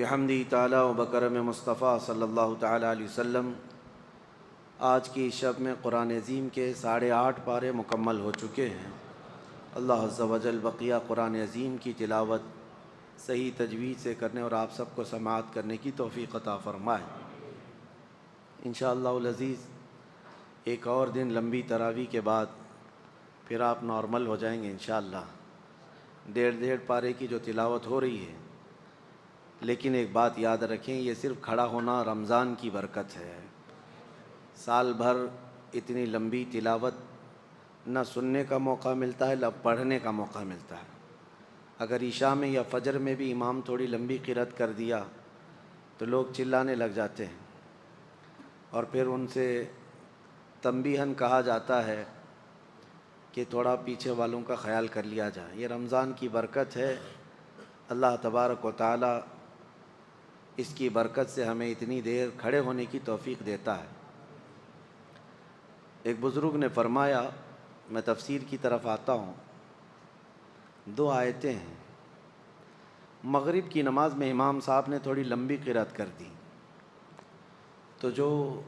بحمدی تعالی و بکرم مصطفیٰ صلی اللہ تعالی علیہ وسلم، آج کی شب میں قرآن عظیم کے 8.5 پارے مکمل ہو چکے ہیں۔ اللہ عز و جل بقیہ قرآن عظیم کی تلاوت صحیح تجوید سے کرنے اور آپ سب کو سماعت کرنے کی توفیق عطا فرمائے۔ انشاءاللہ العزیز ایک اور دن لمبی تراویح کے بعد پھر آپ نارمل ہو جائیں گے انشاءاللہ۔ 1.5 پارے کی جو تلاوت ہو رہی ہے، لیکن ایک بات یاد رکھیں، یہ صرف کھڑا ہونا رمضان کی برکت ہے۔ سال بھر اتنی لمبی تلاوت نہ سننے کا موقع ملتا ہے نہ پڑھنے کا موقع ملتا ہے۔ اگر عشاء میں یا فجر میں بھی امام تھوڑی لمبی قرأت کر دیا تو لوگ چلانے لگ جاتے ہیں، اور پھر ان سے تنبیہاً کہا جاتا ہے کہ تھوڑا پیچھے والوں کا خیال کر لیا جائے۔ یہ رمضان کی برکت ہے، اللہ تبارک و تعالی اس کی برکت سے ہمیں اتنی دیر کھڑے ہونے کی توفیق دیتا ہے۔ ایک بزرگ نے فرمایا، میں تفسیر کی طرف آتا ہوں، 2 آیتیں ہیں۔ مغرب کی نماز میں امام صاحب نے تھوڑی لمبی قرأت کر دی، تو جو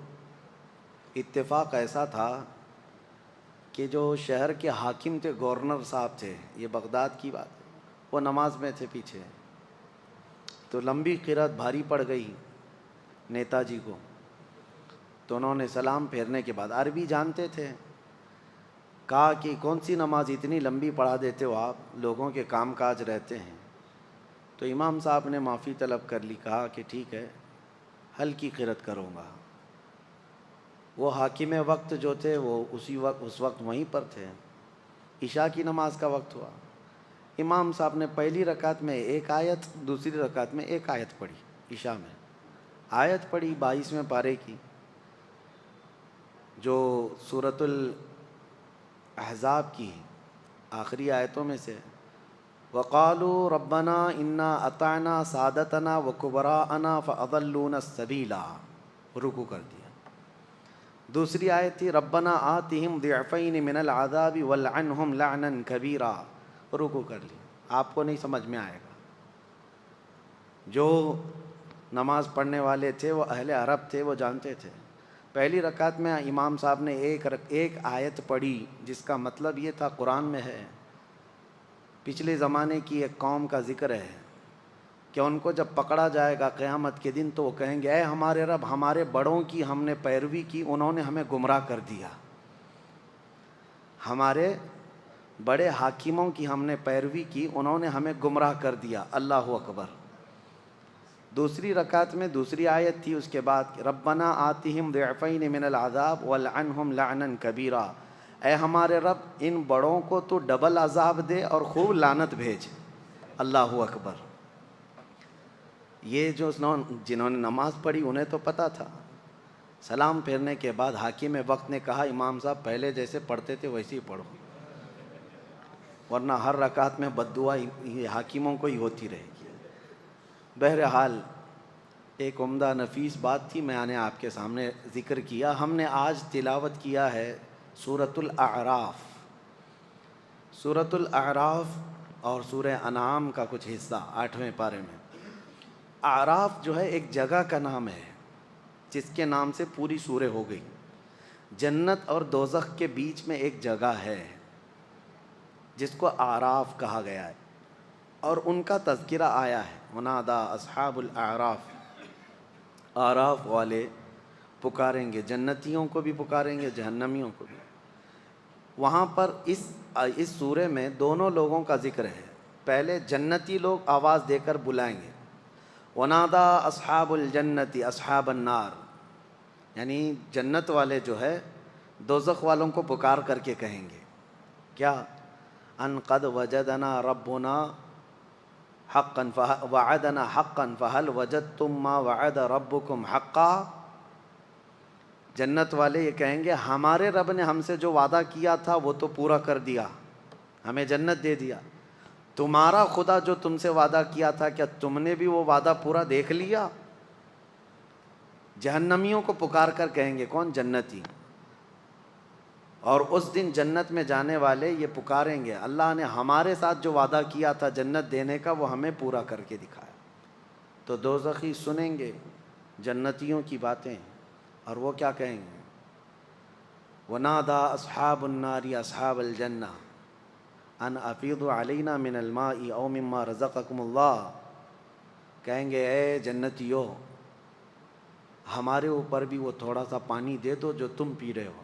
اتفاق ایسا تھا کہ جو شہر کے حاکم تھے، گورنر صاحب تھے، یہ بغداد کی بات ہے، وہ نماز میں تھے پیچھے، تو لمبی قرأت بھاری پڑ گئی نیتا جی کو، تو انہوں نے سلام پھیرنے کے بعد، عربی جانتے تھے، کہا کہ کون سی نماز اتنی لمبی پڑھا دیتے ہو آپ، لوگوں کے کام کاج رہتے ہیں۔ تو امام صاحب نے معافی طلب کر لی، کہا کہ ٹھیک ہے ہلکی قرأت کروں گا۔ وہ حاکم وقت جو تھے وہ اس وقت وہیں پر تھے، عشاء کی نماز کا وقت ہوا، امام صاحب نے پہلی رکعت میں 1 آیت، دوسری رکعت میں 1 آیت پڑھی، عشاء میں آیت پڑھی 22ویں پارے کی، جو سورۃ الاحزاب کی آخری آیتوں میں سے، وَقَالُوا رَبَّنَا إِنَّا أَطَعْنَا سَادَتَنَا وَكُبَرَاءَنَا فَأَضَلُّونَا السَّبِيلَ، رکوع کر دیا۔ دوسری آیت تھی رَبَّنَا آتِهِمْ ضِعْفَيْنِ مِنَ الْعَذَابِ وَالْعَنْهُمْ لَعْنًا كَبِيرًا، رکوع کر لیا۔ آپ کو نہیں سمجھ میں آئے گا، جو نماز پڑھنے والے تھے وہ اہل عرب تھے، وہ جانتے تھے۔ پہلی رکعت میں امام صاحب نے ایک آیت پڑھی، جس کا مطلب یہ تھا، قرآن میں ہے، پچھلے زمانے کی ایک قوم کا ذکر ہے کہ ان کو جب پکڑا جائے گا قیامت کے دن تو وہ کہیں گے، اے ہمارے رب، ہمارے بڑوں کی ہم نے پیروی کی، انہوں نے ہمیں گمراہ کر دیا، ہمارے بڑے حاکموں کی ہم نے پیروی کی، انہوں نے ہمیں گمراہ کر دیا۔ اللہ اکبر۔ دوسری رکعت میں دوسری آیت تھی اس کے بعد، ربنا آتِہم ضِعْفَيْنِ مِنَ الْعَذَابِ وَالْعَنْهُمْ لَعْنًا كَبِيرًا، اے ہمارے رب ان بڑوں کو تو ڈبل عذاب دے اور خوب لعنت بھیج۔ اللہ اکبر۔ یہ جنہوں نے نماز پڑھی انہیں تو پتہ تھا۔ سلام پھیرنے کے بعد حاکم وقت نے کہا، امام صاحب پہلے جیسے پڑھتے تھے ویسے ہی پڑھو، ورنہ ہر رکعت میں بد دعا حاکموں کو ہی ہوتی رہے گی۔ بہرحال ایک عمدہ نفیس بات تھی، میں نے آپ کے سامنے ذکر کیا۔ ہم نے آج تلاوت کیا ہے سورۃ الاعراف۔ سورۃ الاعراف اور سورہ انعام کا کچھ حصہ 8ویں پارے میں۔ اعراف جو ہے ایک جگہ کا نام ہے، جس کے نام سے پوری سورہ ہو گئی۔ جنت اور دوزخ کے بیچ میں ایک جگہ ہے جس کو اعراف کہا گیا ہے، اور ان کا تذکرہ آیا ہے، ونادا اصحاب الاعراف، اعراف والے پکاریں گے، جنتیوں کو بھی پکاریں گے، جہنمیوں کو بھی۔ وہاں پر اس سورہ میں دونوں لوگوں کا ذکر ہے۔ پہلے جنتی لوگ آواز دے کر بلائیں گے، ونادا اصحاب الجنت اصحاب النار، یعنی جنت والے جو ہے دوزخ والوں کو پکار کر کے کہیں گے کیا، ان قد وجدنا ربنا حقا وعدنا حقا فهل وجدتم ما وعد ربكم حقا۔ جنت والے یہ کہیں گے، ہمارے رب نے ہم سے جو وعدہ کیا تھا وہ تو پورا کر دیا، ہمیں جنت دے دیا، تمہارا خدا جو تم سے وعدہ کیا تھا کیا تم نے بھی وہ وعدہ پورا دیکھ لیا؟ جہنمیوں کو پکار کر کہیں گے، کون؟ جنتی۔ اور اس دن جنت میں جانے والے یہ پکاریں گے، اللہ نے ہمارے ساتھ جو وعدہ کیا تھا جنت دینے کا وہ ہمیں پورا کر کے دکھایا۔ تو دوزخی سنیں گے جنتیوں کی باتیں، اور وہ کیا کہیں گے؟ وَنَادَى أَصْحَابُ النَّارِ أَصْحَابَ الْجَنَّةِ أَنْ أَفِيضُوا عَلَيْنَا مِنَ الْمَاءِ أَوْ مِمَّا رَزَقَكُمُ اللَّهُ، کہیں گے اے جنتیو، ہمارے اوپر بھی وہ تھوڑا سا پانی دے دو جو تم پی رہے ہو،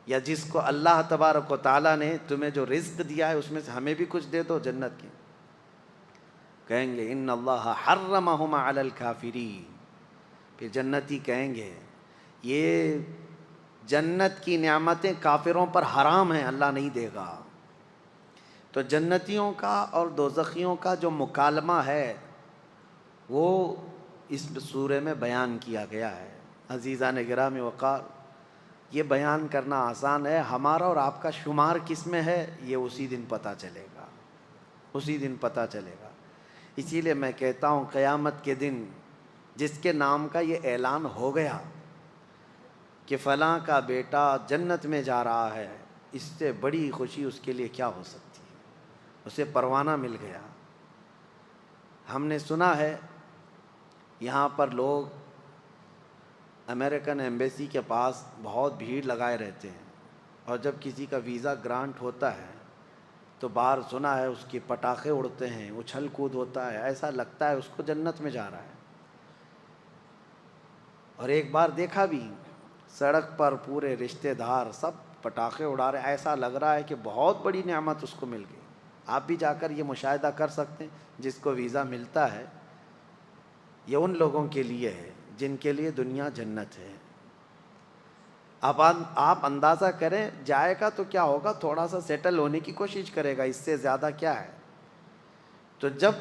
یا جس کو اللہ تبارک و تعالیٰ نے تمہیں جو رزق دیا ہے اس میں سے ہمیں بھی کچھ دے دو جنت کے۔ کہیں گے ان اللہ حرمہما علی الکافرین، پھر جنتی کہیں گے یہ جنت کی نعمتیں کافروں پر حرام ہیں، اللہ نہیں دے گا۔ تو جنتیوں کا اور دوزخیوں کا جو مکالمہ ہے وہ اس سورہ میں بیان کیا گیا ہے۔ عزیزان گرامی وقار، یہ بیان کرنا آسان ہے، ہمارا اور آپ کا شمار کس میں ہے یہ اسی دن پتہ چلے گا، اسی دن پتہ چلے گا۔ اسی لیے میں کہتا ہوں قیامت کے دن جس کے نام کا یہ اعلان ہو گیا کہ فلاں کا بیٹا جنت میں جا رہا ہے، اس سے بڑی خوشی اس کے لیے کیا ہو سکتی ہے، اسے پروانہ مل گیا۔ ہم نے سنا ہے یہاں پر لوگ امریکن ایمبیسی کے پاس بہت بھیڑ لگائے رہتے ہیں، اور جب کسی کا ویزا گرانٹ ہوتا ہے تو باہر سنا ہے اس کے پٹاخے اڑتے ہیں، اچھل کود ہوتا ہے، ایسا لگتا ہے اس کو جنت میں جا رہا ہے۔ اور ایک بار دیکھا بھی سڑک پر پورے رشتہ دار سب پٹاخے اڑا رہے، ایسا لگ رہا ہے کہ بہت بڑی نعمت اس کو مل گئی۔ آپ بھی جا کر یہ مشاہدہ کر سکتے ہیں، جس کو ویزا ملتا ہے یہ ان لوگوں کے لیے ہے جن کے لیے دنیا جنت ہے۔ اب آپ اندازہ کریں جائے گا تو کیا ہوگا، تھوڑا سا سیٹل ہونے کی کوشش کرے گا، اس سے زیادہ کیا ہے۔ تو جب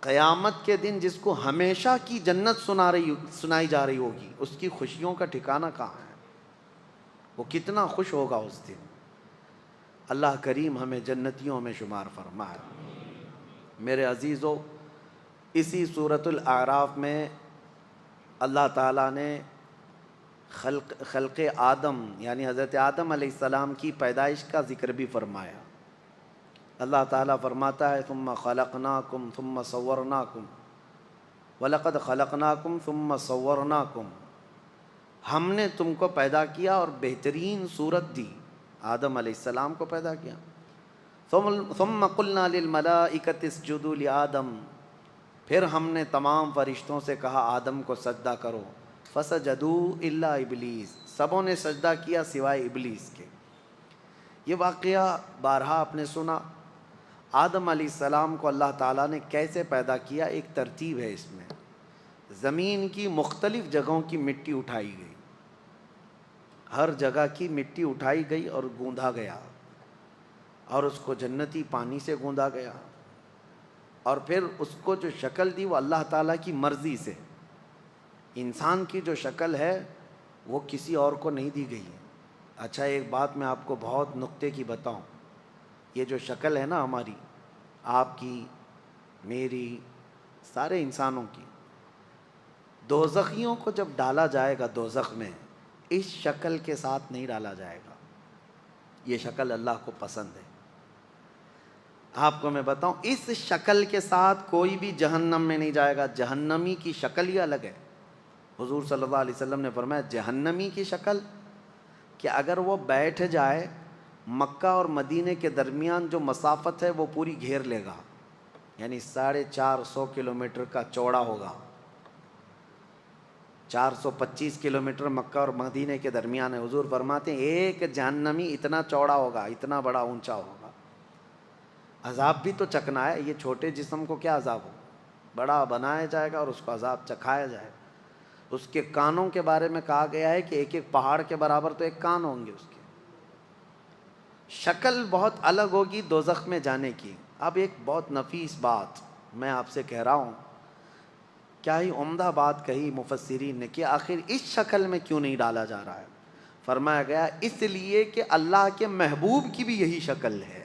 قیامت کے دن جس کو ہمیشہ کی جنت سنائی جا رہی ہوگی، اس کی خوشیوں کا ٹھکانہ کہاں ہے، وہ کتنا خوش ہوگا اس دن۔ اللہ کریم ہمیں جنتیوں میں شمار فرمائے۔ میرے عزیزو، اسی سورۃ الاعراف میں اللہ تعالیٰ نے خلق آدم یعنی حضرت آدم علیہ السلام کی پیدائش کا ذکر بھی فرمایا۔ اللہ تعالیٰ فرماتا ہے ثم خلقناکم ثم صورناکم وَلَقَدْ خَلَقْنَاكُمْ ثُمَّ صَوَّرْنَاكُمْ، ہم نے تم کو پیدا کیا اور بہترین صورت دی، آدم علیہ السلام کو پیدا کیا۔ ثُمَّ قُلْنَا لِلْمَلَائِكَةِ اسْجُدُوا لِآدَمَ، پھر ہم نے تمام فرشتوں سے کہا آدم کو سجدہ کرو، فَسَجَدُوا إِلَّا إِبْلِيسَ، سبوں نے سجدہ کیا سوائے ابلیس کے۔ یہ واقعہ بارہا آپ نے سنا۔ آدم علیہ السلام کو اللہ تعالیٰ نے کیسے پیدا کیا، ایک ترتیب ہے اس میں۔ زمین کی مختلف جگہوں کی مٹی اٹھائی گئی، ہر جگہ کی مٹی اٹھائی گئی اور گوندھا گیا، اور اس کو جنتی پانی سے گوندا گیا، اور پھر اس کو جو شکل دی وہ اللہ تعالیٰ کی مرضی سے۔ انسان کی جو شکل ہے وہ کسی اور کو نہیں دی گئی ہے۔ اچھا ایک بات میں آپ کو بہت نقطے کی بتاؤں، یہ جو شکل ہے نا ہماری، آپ کی، میری، سارے انسانوں کی، دوزخیوں کو جب ڈالا جائے گا دوزخ میں اس شکل کے ساتھ نہیں ڈالا جائے گا، یہ شکل اللہ کو پسند ہے۔ آپ کو میں بتاؤں اس شکل کے ساتھ کوئی بھی جہنم میں نہیں جائے گا، جہنمی کی شکل ہی الگ ہے۔ حضور صلی اللہ علیہ وسلم نے فرمایا جہنمی کی شکل کہ اگر وہ بیٹھ جائے مکہ اور مدینے کے درمیان جو مسافت ہے وہ پوری گھیر لے گا، یعنی 450 کلومیٹر کا چوڑا ہوگا۔ 425 کلومیٹر مکہ اور مدینے کے درمیان ہے۔ حضور فرماتے ہیں ایک جہنمی اتنا چوڑا ہوگا، اتنا بڑا اونچا ہوگا۔ عذاب بھی تو چکنا ہے، یہ چھوٹے جسم کو کیا عذاب ہو، بڑا بنایا جائے گا اور اس کو عذاب چکھایا جائے گا۔ اس کے کانوں کے بارے میں کہا گیا ہے کہ ایک ایک پہاڑ کے برابر تو ایک کان ہوں گے اس کے۔ شکل بہت الگ ہوگی دوزخ میں جانے کی۔ اب ایک بہت نفیس بات میں آپ سے کہہ رہا ہوں، کیا ہی عمدہ بات کہی مفسرین نے کہ آخر اس شکل میں کیوں نہیں ڈالا جا رہا ہے۔ فرمایا گیا اس لیے کہ اللہ کے محبوب کی بھی یہی شکل ہے،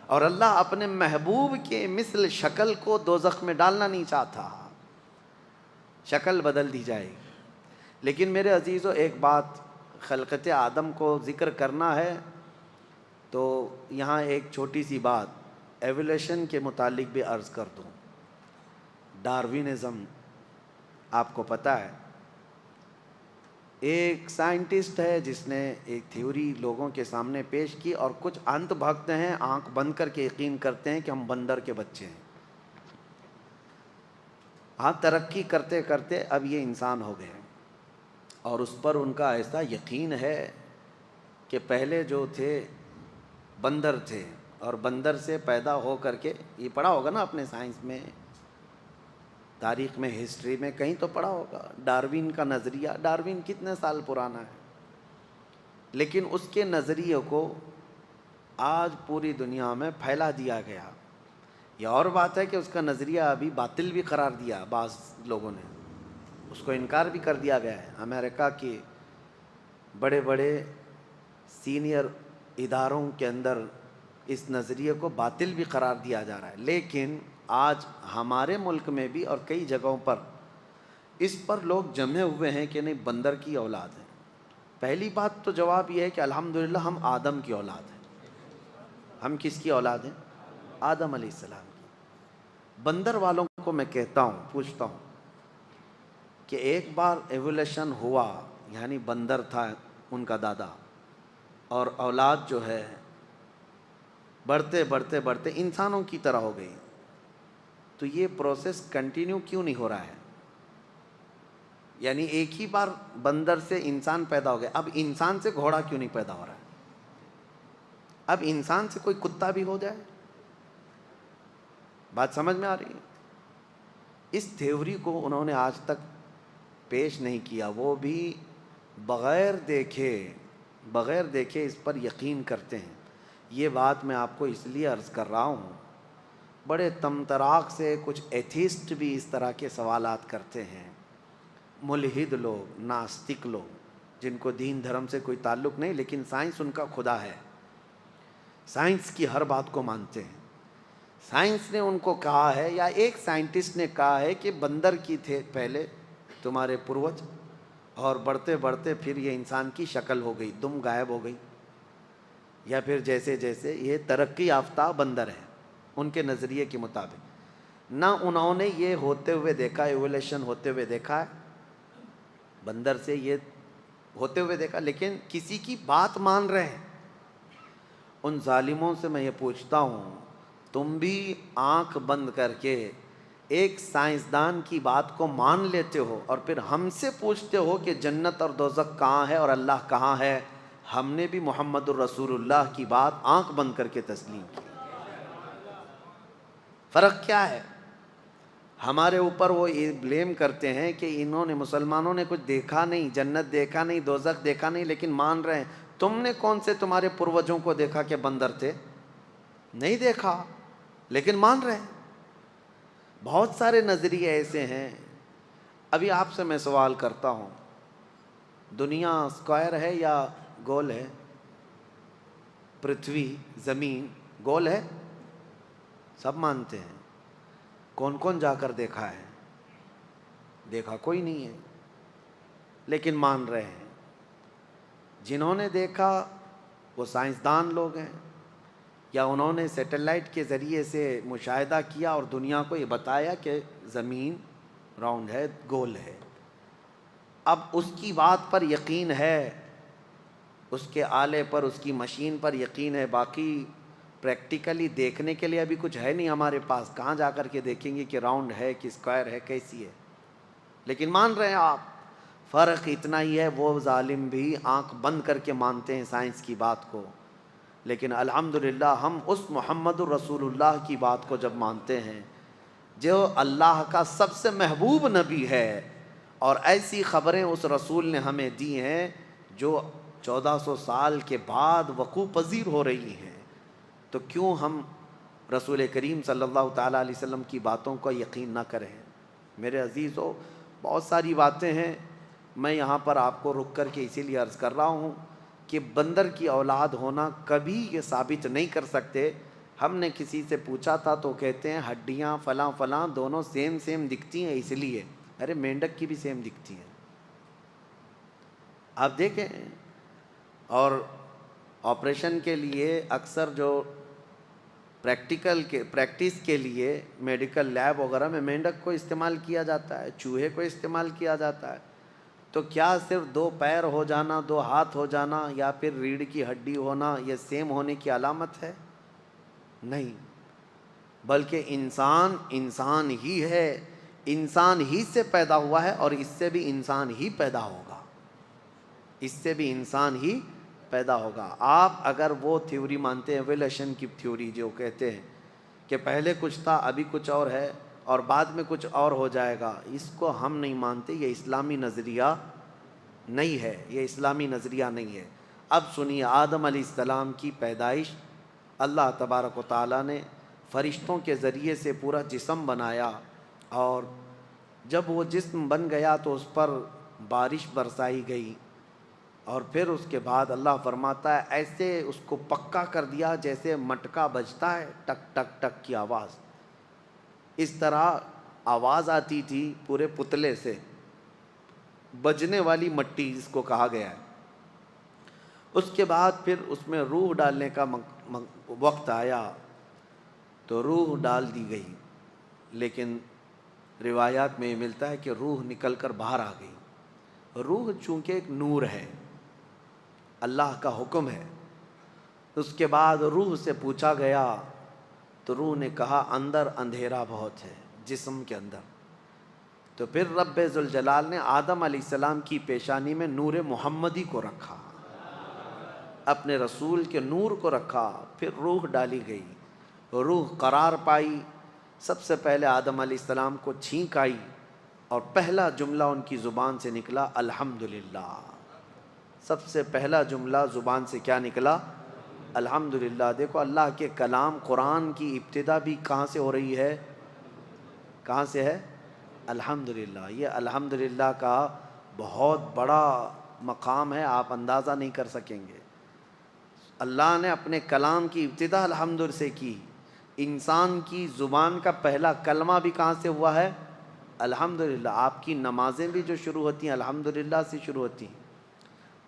اور اللہ اپنے محبوب کے مثل شکل کو دوزخ میں ڈالنا نہیں چاہتا، شکل بدل دی جائے گی۔ لیکن میرے عزیزو ایک بات خلقت آدم کو ذکر کرنا ہے تو یہاں ایک چھوٹی سی بات ایولیوشن کے متعلق بھی عرض کر دوں۔ ڈاروینزم آپ کو پتہ ہے، ایک سائنٹسٹ ہے جس نے ایک تھیوری لوگوں کے سامنے پیش کی، اور کچھ انت بھگت ہیں آنکھ بند کر کے یقین کرتے ہیں کہ ہم بندر کے بچے ہیں۔ ہاں، ترقی کرتے کرتے اب یہ انسان ہو گئے، اور اس پر ان کا ایسا یقین ہے کہ پہلے جو تھے بندر تھے، اور بندر سے پیدا ہو کر کے، یہ پڑھا ہوگا نا اپنے سائنس میں، تاریخ میں، ہسٹری میں کہیں تو پڑھا ہوگا، ڈاروین کا نظریہ۔ ڈاروین کتنے سال پرانا ہے، لیکن اس کے نظریے کو آج پوری دنیا میں پھیلا دیا گیا۔ یہ اور بات ہے کہ اس کا نظریہ ابھی باطل بھی قرار دیا، بعض لوگوں نے اس کو انکار بھی کر دیا گیا ہے۔ امریکہ کے بڑے بڑے سینئر اداروں کے اندر اس نظریے کو باطل بھی قرار دیا جا رہا ہے، لیکن آج ہمارے ملک میں بھی اور کئی جگہوں پر اس پر لوگ جمے ہوئے ہیں کہ نہیں، بندر کی اولاد ہے۔ پہلی بات تو جواب یہ ہے کہ الحمدللہ ہم آدم کی اولاد ہیں۔ ہم کس کی اولاد ہیں؟ آدم علیہ السلام کی۔ بندر والوں کو میں کہتا ہوں، پوچھتا ہوں کہ ایک بار ایولیشن ہوا، یعنی بندر تھا ان کا دادا، اور اولاد جو ہے بڑھتے بڑھتے بڑھتے انسانوں کی طرح ہو گئی، تو یہ پروسیس کنٹینیو کیوں نہیں ہو رہا ہے؟ یعنی ایک ہی بار بندر سے انسان پیدا ہو گیا، اب انسان سے گھوڑا کیوں نہیں پیدا ہو رہا ہے؟ اب انسان سے کوئی کتا بھی ہو جائے؟ بات سمجھ میں آ رہی ہے؟ اس تھیوری کو انہوں نے آج تک پیش نہیں کیا، وہ بھی بغیر دیکھے اس پر یقین کرتے ہیں۔ یہ بات میں آپ کو اس لیے عرض کر رہا ہوں، بڑے طمطراق سے کچھ ایتھیسٹ بھی اس طرح کے سوالات کرتے ہیں، ملحد لوگ، ناستک لوگ، جن کو دین دھرم سے کوئی تعلق نہیں، لیکن سائنس ان کا خدا ہے، سائنس کی ہر بات کو مانتے ہیں۔ سائنس نے ان کو کہا ہے، یا ایک سائنٹسٹ نے کہا ہے کہ بندر کی تھے پہلے تمہارے پروج، اور بڑھتے بڑھتے پھر یہ انسان کی شکل ہو گئی، دم غائب ہو گئی، یا پھر جیسے جیسے یہ ترقی یافتہ بندر ہے ان کے نظریے کے مطابق۔ نہ انہوں نے یہ ہوتے ہوئے دیکھا، ایولیشن ہوتے ہوئے دیکھا ہے، بندر سے یہ ہوتے ہوئے دیکھا، لیکن کسی کی بات مان رہے ہیں۔ ان ظالموں سے میں یہ پوچھتا ہوں، تم بھی آنکھ بند کر کے ایک سائنسدان کی بات کو مان لیتے ہو، اور پھر ہم سے پوچھتے ہو کہ جنت اور دوزخ کہاں ہے اور اللہ کہاں ہے؟ ہم نے بھی محمد الرسول اللہ کی بات آنکھ بند کر کے تسلیم کی۔ فرق کیا ہے؟ ہمارے اوپر وہ یہ بلیم کرتے ہیں کہ انہوں نے، مسلمانوں نے کچھ دیکھا نہیں، جنت دیکھا نہیں، دوزخ دیکھا نہیں، لیکن مان رہے ہیں۔ تم نے کون سے تمہارے پروجوں کو دیکھا کہ بندر تھے؟ نہیں دیکھا، لیکن مان رہے ہیں۔ بہت سارے نظریے ایسے ہیں۔ ابھی آپ سے میں سوال کرتا ہوں، دنیا اسکوائر ہے یا گول ہے؟ پرتھوی، زمین گول ہے؟ سب مانتے ہیں۔ کون کون جا کر دیکھا ہے؟ دیکھا کوئی نہیں ہے، لیکن مان رہے ہیں۔ جنہوں نے دیکھا وہ سائنسدان لوگ ہیں، یا انہوں نے سیٹلائٹ کے ذریعے سے مشاہدہ کیا اور دنیا کو یہ بتایا کہ زمین راؤنڈ ہے، گول ہے۔ اب اس کی بات پر یقین ہے، اس کے آلے پر، اس کی مشین پر یقین ہے، باقی پریکٹیکلی دیکھنے کے لیے ابھی کچھ ہے نہیں ہمارے پاس، کہاں جا کر کے دیکھیں گے کہ راؤنڈ ہے کہ اسکوائر ہے، کیسی ہے، لیکن مان رہے ہیں آپ۔ فرق اتنا ہی ہے، وہ ظالم بھی آنکھ بند کر کے مانتے ہیں سائنس کی بات کو، لیکن الحمدللہ ہم اس محمد الرسول اللہ کی بات کو جب مانتے ہیں، جو اللہ کا سب سے محبوب نبی ہے، اور ایسی خبریں اس رسول نے ہمیں دی ہیں جو 1400 سال کے بعد وقوع پذیر ہو رہی ہیں، تو کیوں ہم رسول کریم صلی اللہ تعالیٰ علیہ وسلم کی باتوں کو یقین نہ کریں؟ میرے عزیزو، بہت ساری باتیں ہیں، میں یہاں پر آپ کو رک کر کے اسی لیے عرض کر رہا ہوں کہ بندر کی اولاد ہونا کبھی یہ ثابت نہیں کر سکتے۔ ہم نے کسی سے پوچھا تھا تو کہتے ہیں ہڈیاں فلاں فلاں دونوں سیم سیم دکھتی ہیں اس لیے۔ ارے مینڈک کی بھی سیم دکھتی ہیں، آپ دیکھیں۔ اور آپریشن کے لیے اکثر جو پریکٹس کے لیے میڈیکل لیب وغیرہ میں مینڈک کو استعمال کیا جاتا ہے، چوہے کو استعمال کیا جاتا ہے، تو کیا صرف 2 پیر ہو جانا، 2 ہاتھ ہو جانا یا پھر ریڑھ کی ہڈی ہونا یہ سیم ہونے کی علامت ہے؟ نہیں، بلکہ انسان ہی ہے، انسان ہی سے پیدا ہوا ہے اور اس سے بھی انسان ہی پیدا ہوگا، اس سے بھی انسان ہی پیدا ہوگا۔ آپ اگر وہ تھیوری مانتے ہیں، ایولیوشن کی تھیوری جو کہتے ہیں کہ پہلے کچھ تھا ابھی کچھ اور ہے اور بعد میں کچھ اور ہو جائے گا، اس کو ہم نہیں مانتے، یہ اسلامی نظریہ نہیں ہے، یہ اسلامی نظریہ نہیں ہے۔ اب سنیے، آدم علیہ السلام کی پیدائش اللہ تبارک و تعالیٰ نے فرشتوں کے ذریعے سے پورا جسم بنایا، اور جب وہ جسم بن گیا تو اس پر بارش برسائی گئی، اور پھر اس کے بعد اللہ فرماتا ہے ایسے اس کو پکا کر دیا جیسے مٹکا بجتا ہے، ٹک ٹک ٹک کی آواز، اس طرح آواز آتی تھی پورے پتلے سے، بجنے والی مٹی جس کو کہا گیا ہے۔ اس کے بعد پھر اس میں روح ڈالنے کا وقت آیا تو روح ڈال دی گئی، لیکن روایات میں یہ ملتا ہے کہ روح نکل کر باہر آ گئی۔ روح چونکہ ایک نور ہے، اللہ کا حکم ہے۔ اس کے بعد روح سے پوچھا گیا تو روح نے کہا اندر اندھیرا بہت ہے جسم کے اندر، تو پھر رب ذوالجلال نے آدم علیہ السلام کی پیشانی میں نور محمدی کو رکھا، اپنے رسول کے نور کو رکھا، پھر روح ڈالی گئی، روح قرار پائی۔ سب سے پہلے آدم علیہ السلام کو چھینک آئی اور پہلا جملہ ان کی زبان سے نکلا الحمدللہ۔ سب سے پہلا جملہ زبان سے کیا نکلا؟ الحمدللہ۔ دیکھو اللہ کے کلام قرآن کی ابتدا بھی کہاں سے ہو رہی ہے؟ کہاں سے ہے؟ الحمدللہ۔ یہ الحمدللہ کا بہت بڑا مقام ہے، آپ اندازہ نہیں کر سکیں گے۔ اللہ نے اپنے کلام کی ابتدا الحمد سے کی، انسان کی زبان کا پہلا کلمہ بھی کہاں سے ہوا ہے؟ الحمدللہ۔ آپ کی نمازیں بھی جو شروع ہوتی ہیں الحمدللہ سے شروع ہوتی ہیں۔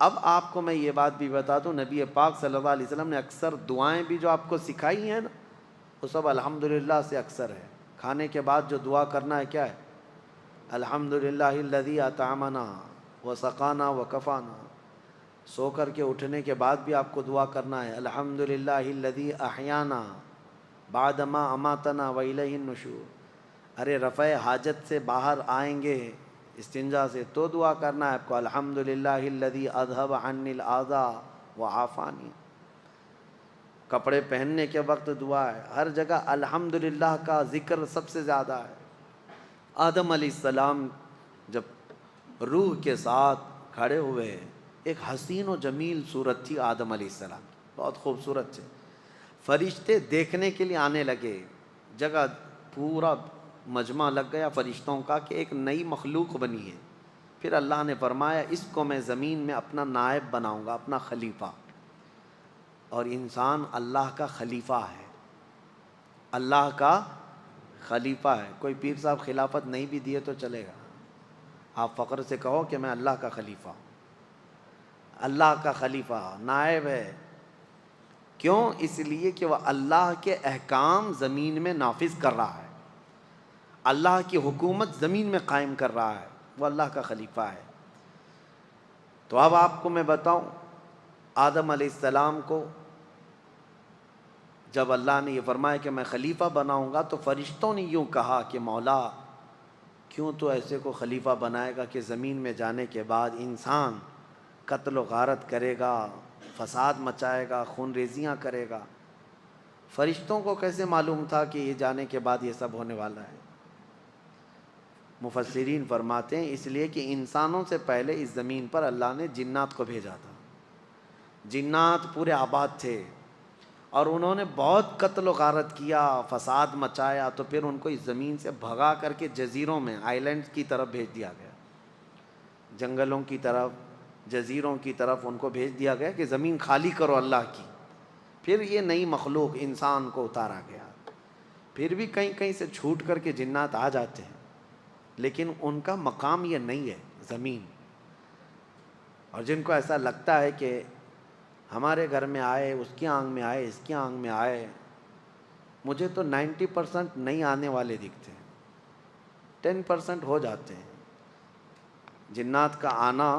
اب آپ کو میں یہ بات بھی بتا دوں، نبی پاک صلی اللہ علیہ وسلم نے اکثر دعائیں بھی جو آپ کو سکھائی ہیں نا، وہ سب الحمدللہ سے اکثر ہے۔ کھانے کے بعد جو دعا کرنا ہے کیا ہے؟ الحمدللہ الذی اطعمنا وسقانا وکفانا۔ سو کر کے اٹھنے کے بعد بھی آپ کو دعا کرنا ہے الحمدللہ الذی احیانا بعدما اماتنا والیہ النشور۔ ارے رفع حاجت سے باہر آئیں گے استنجا سے تو دعا کرنا ہے آپ کو الحمدللہ الذی اذھب عنی الاذی وعافانی۔ کپڑے پہننے کے وقت دعا ہے، ہر جگہ الحمدللہ کا ذکر سب سے زیادہ ہے۔ آدم علیہ السلام جب روح کے ساتھ کھڑے ہوئے، ایک حسین و جمیل صورت تھی آدم علیہ السلام کی، بہت خوبصورت تھے۔ فرشتے دیکھنے کے لیے آنے لگے، جگہ پورا مجمع لگ گیا فرشتوں کا کہ ایک نئی مخلوق بنی ہے۔ پھر اللہ نے فرمایا اس کو میں زمین میں اپنا نائب بناؤں گا، اپنا خلیفہ۔ اور انسان اللہ کا خلیفہ ہے، اللہ کا خلیفہ ہے۔ کوئی پیر صاحب خلافت نہیں بھی دیے تو چلے گا، آپ فخر سے کہو کہ میں اللہ کا خلیفہ ہوں۔ اللہ کا خلیفہ نائب ہے، کیوں؟ اس لیے کہ وہ اللہ کے احکام زمین میں نافذ کر رہا ہے، اللہ کی حکومت زمین میں قائم کر رہا ہے، وہ اللہ کا خلیفہ ہے۔ تو اب آپ کو میں بتاؤں، آدم علیہ السلام کو جب اللہ نے یہ فرمایا کہ میں خلیفہ بناؤں گا تو فرشتوں نے یوں کہا کہ مولا کیوں تو ایسے کو خلیفہ بنائے گا کہ زمین میں جانے کے بعد انسان قتل و غارت کرے گا، فساد مچائے گا، خون ریزیاں کرے گا۔ فرشتوں کو کیسے معلوم تھا کہ یہ جانے کے بعد یہ سب ہونے والا ہے؟ مفسرین فرماتے ہیں اس لیے کہ انسانوں سے پہلے اس زمین پر اللہ نے جنات کو بھیجا تھا، جنات پورے آباد تھے اور انہوں نے بہت قتل و غارت کیا، فساد مچایا، تو پھر ان کو اس زمین سے بھگا کر کے جزیروں میں، آئی لینڈ کی طرف بھیج دیا گیا، جنگلوں کی طرف، جزیروں کی طرف ان کو بھیج دیا گیا کہ زمین خالی کرو اللہ کی۔ پھر یہ نئی مخلوق انسان کو اتارا گیا۔ پھر بھی کہیں کہیں سے چھوٹ کر کے جنات آ جاتے ہیں، لیکن ان کا مقام یہ نہیں ہے زمین۔ اور جن کو ایسا لگتا ہے کہ ہمارے گھر میں آئے، اس کی آنگھ میں آئے، اس کی آنگھ میں آئے، مجھے تو 90% نہیں آنے والے دکھتے ہیں، 10% ہو جاتے ہیں۔ جنات کا آنا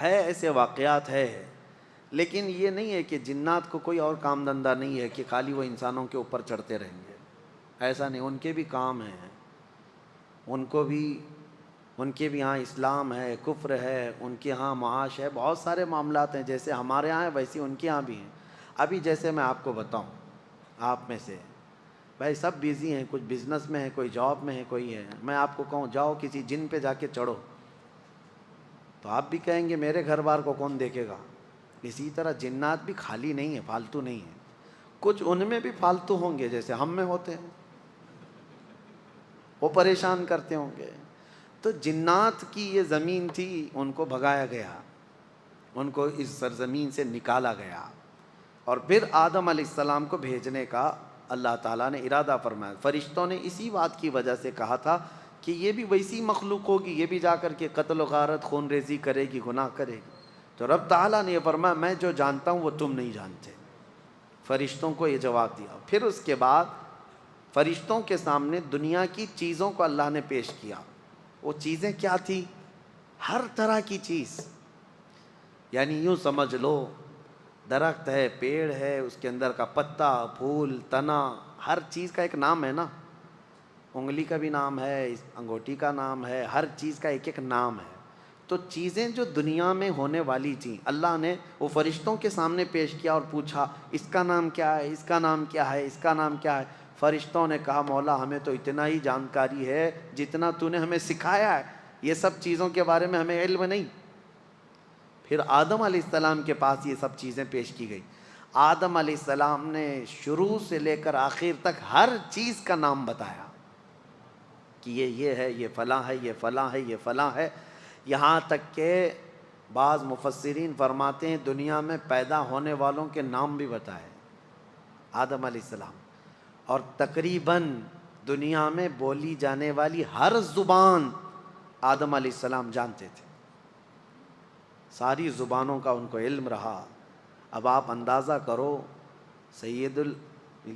ہے، ایسے واقعات ہے، لیکن یہ نہیں ہے کہ جنات کو کوئی اور کام دھندہ نہیں ہے کہ خالی وہ انسانوں کے اوپر چڑھتے رہیں گے، ایسا نہیں، ان کے بھی کام ہیں، ان کے بھی ہاں اسلام ہے، کفر ہے، ان کے ہاں معاش ہے، بہت سارے معاملات ہیں، جیسے ہمارے ہاں ہیں ویسے ان کے ہاں بھی ہیں۔ ابھی جیسے میں آپ کو بتاؤں، آپ میں سے بھائی سب بیزی ہیں، کچھ بزنس میں ہے، کوئی جاب میں ہے، کوئی ہے، میں آپ کو کہوں جاؤ کسی جن پہ جا کے چڑھو تو آپ بھی کہیں گے میرے گھر بار کو کون دیکھے گا۔ اسی طرح جنات بھی خالی نہیں ہے، فالتو نہیں ہے، کچھ ان میں بھی فالتو ہوں گے جیسے ہم میں ہوتے ہیں، وہ پریشان کرتے ہوں گے۔ تو جنات کی یہ زمین تھی، ان کو بھگایا گیا، ان کو اس سرزمین سے نکالا گیا، اور پھر آدم علیہ السلام کو بھیجنے کا اللہ تعالیٰ نے ارادہ فرمایا۔ فرشتوں نے اسی بات کی وجہ سے کہا تھا کہ یہ بھی ویسی مخلوق ہوگی، یہ بھی جا کر کے قتل و غارت، خون ریزی کرے گی، گناہ کرے گی، تو رب تعالیٰ نے یہ فرمایا میں جو جانتا ہوں وہ تم نہیں جانتے۔ فرشتوں کو یہ جواب دیا۔ پھر اس کے بعد فرشتوں کے سامنے دنیا کی چیزوں کو اللہ نے پیش کیا۔ وہ چیزیں کیا تھی؟ ہر طرح کی چیز، یعنی یوں سمجھ لو درخت ہے، پیڑ ہے، اس کے اندر کا پتا، پھول، تنا، ہر چیز کا ایک نام ہے نا، انگلی کا بھی نام ہے، انگوٹھی کا نام ہے، ہر چیز کا ایک ایک نام ہے۔ تو چیزیں جو دنیا میں ہونے والی تھیں اللہ نے وہ فرشتوں کے سامنے پیش کیا اور پوچھا اس کا نام کیا ہے، اس کا نام کیا ہے، اس کا نام کیا ہے۔ فرشتوں نے کہا مولا ہمیں تو اتنا ہی جانکاری ہے جتنا تو نے ہمیں سکھایا ہے، یہ سب چیزوں کے بارے میں ہمیں علم نہیں۔ پھر آدم علیہ السلام کے پاس یہ سب چیزیں پیش کی گئی۔ آدم علیہ السلام نے شروع سے لے کر آخر تک ہر چیز کا نام بتایا کہ یہ ہے، یہ فلاں ہے، یہ فلاں ہے، یہ فلاں ہے، یہاں تک کہ بعض مفسرین فرماتے ہیں دنیا میں پیدا ہونے والوں کے نام بھی بتائے آدم علیہ السلام، اور تقریباً دنیا میں بولی جانے والی ہر زبان آدم علیہ السلام جانتے تھے، ساری زبانوں کا ان کو علم رہا۔ اب آپ اندازہ کرو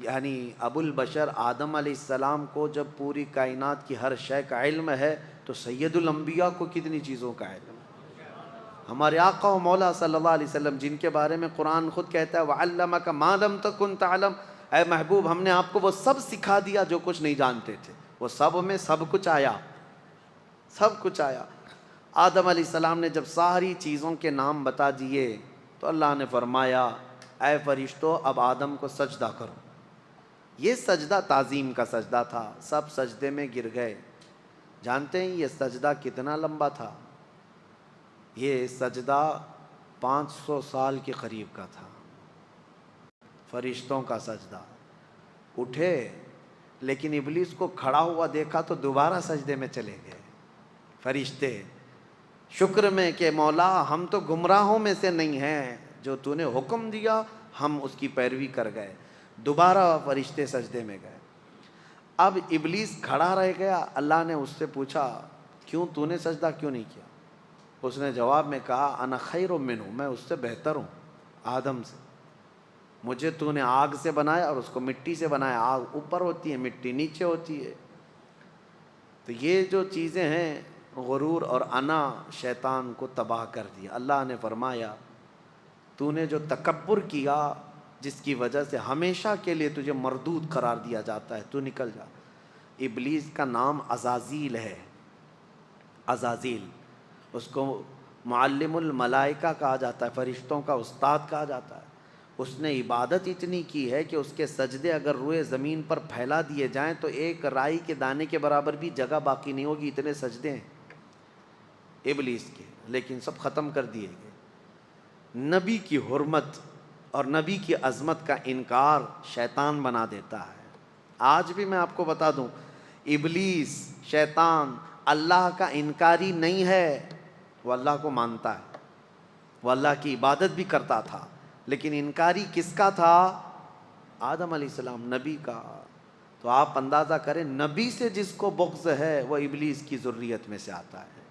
یعنی ابو البشر آدم علیہ السلام کو جب پوری کائنات کی ہر شے کا علم ہے تو سید الانبیاء کو کتنی چیزوں کا علم ہے۔ ہمارے آقا و مولا صلی اللہ علیہ وسلم جن کے بارے میں قرآن خود کہتا ہے وَعَلَّمَكَ مَا لَمْ تَكُنْ تَعْلَمْ، اے محبوب ہم نے آپ کو وہ سب سکھا دیا جو کچھ نہیں جانتے تھے، وہ سب میں سب کچھ آیا، سب کچھ آیا۔ آدم علیہ السلام نے جب ساری چیزوں کے نام بتا دیے تو اللہ نے فرمایا اے فرشتو اب آدم کو سجدہ کرو۔ یہ سجدہ تعظیم کا سجدہ تھا، سب سجدے میں گر گئے۔ جانتے ہیں یہ سجدہ کتنا لمبا تھا؟ یہ سجدہ 500 سال کے قریب کا تھا، فرشتوں کا سجدہ۔ اٹھے لیکن ابلیس کو کھڑا ہوا دیکھا تو دوبارہ سجدے میں چلے گئے فرشتے، شکر میں کہ مولا ہم تو گمراہوں میں سے نہیں ہیں، جو تو نے حکم دیا ہم اس کی پیروی کر گئے۔ دوبارہ فرشتے سجدے میں گئے۔ اب ابلیس کھڑا رہ گیا، اللہ نے اس سے پوچھا کیوں تو نے سجدہ کیوں نہیں کیا؟ اس نے جواب میں کہا انا خیر منہ، میں اس سے بہتر ہوں آدم سے، مجھے تو نے آگ سے بنایا اور اس کو مٹی سے بنایا، آگ اوپر ہوتی ہے مٹی نیچے ہوتی ہے۔ تو یہ جو چیزیں ہیں غرور اور انا شیطان کو تباہ کر دیا۔ اللہ نے فرمایا تو نے جو تکبر کیا جس کی وجہ سے ہمیشہ کے لیے تجھے مردود قرار دیا جاتا ہے، تو نکل جا۔ ابلیس کا نام عزازیل ہے، عزازیل، اس کو معلم الملائکہ کہا جاتا ہے، فرشتوں کا استاد کہا جاتا ہے۔ اس نے عبادت اتنی کی ہے کہ اس کے سجدے اگر روئے زمین پر پھیلا دیے جائیں تو ایک رائی کے دانے کے برابر بھی جگہ باقی نہیں ہوگی، اتنے سجدے ہیں ابلیس کے، لیکن سب ختم کر دیے گئے۔ نبی کی حرمت اور نبی کی عظمت کا انکار شیطان بنا دیتا ہے۔ آج بھی میں آپ کو بتا دوں ابلیس شیطان اللہ کا انکاری نہیں ہے، وہ اللہ کو مانتا ہے، وہ اللہ کی عبادت بھی کرتا تھا، لیکن انکاری کس کا تھا؟ آدم علیہ السلام، نبی کا۔ تو آپ اندازہ کریں نبی سے جس کو بغض ہے وہ ابلیس کی ذریت میں سے آتا ہے،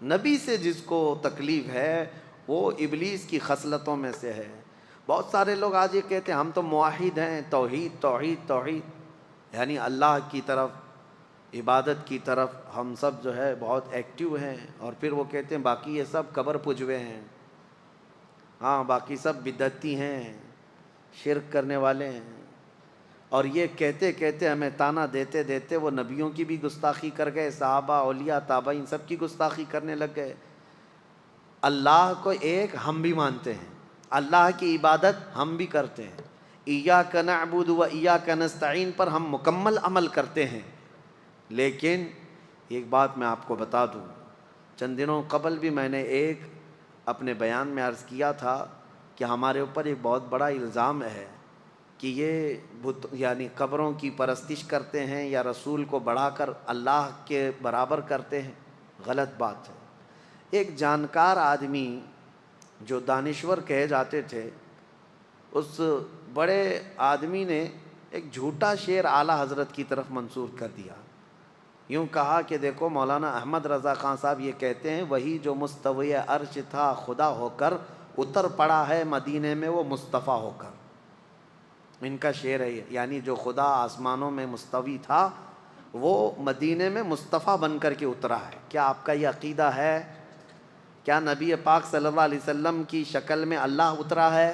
نبی سے جس کو تکلیف ہے وہ ابلیس کی خصلتوں میں سے ہے۔ بہت سارے لوگ آج یہ کہتے ہیں ہم تو موحد ہیں، توحید توحید توحید، یعنی اللہ کی طرف، عبادت کی طرف ہم سب جو ہے بہت ایکٹیو ہیں، اور پھر وہ کہتے ہیں باقی یہ سب قبر پجوے ہیں، ہاں باقی سب بدعتی ہیں، شرک کرنے والے ہیں. اور یہ کہتے کہتے ہمیں تانا دیتے دیتے وہ نبیوں کی بھی گستاخی کر گئے، صحابہ اولیاء تابعین سب کی گستاخی کرنے لگ گئے. اللہ کو ایک ہم بھی مانتے ہیں، اللہ کی عبادت ہم بھی کرتے ہیں، ایاک نعبد و ایاک نستعین پر ہم مکمل عمل کرتے ہیں. لیکن ایک بات میں آپ کو بتا دوں، چند دنوں قبل بھی میں نے ایک اپنے بیان میں عرض کیا تھا کہ ہمارے اوپر ایک بہت بڑا الزام ہے کہ یہ یعنی قبروں کی پرستش کرتے ہیں یا رسول کو بڑھا کر اللہ کے برابر کرتے ہیں. غلط بات ہے. ایک جانکار آدمی جو دانشور کہے جاتے تھے، اس بڑے آدمی نے ایک جھوٹا شعر اعلیٰ حضرت کی طرف منسوب کر دیا. یوں کہا کہ دیکھو مولانا احمد رضا خان صاحب یہ کہتے ہیں وہی جو مستوی عرش تھا خدا ہو کر، اتر پڑا ہے مدینے میں وہ مصطفیٰ ہو کر. ان کا شعر ہے، یعنی جو خدا آسمانوں میں مستوی تھا وہ مدینے میں مصطفیٰ بن کر کے اترا ہے. کیا آپ کا یہ عقیدہ ہے؟ کیا نبی پاک صلی اللہ علیہ وسلم کی شکل میں اللہ اترا ہے؟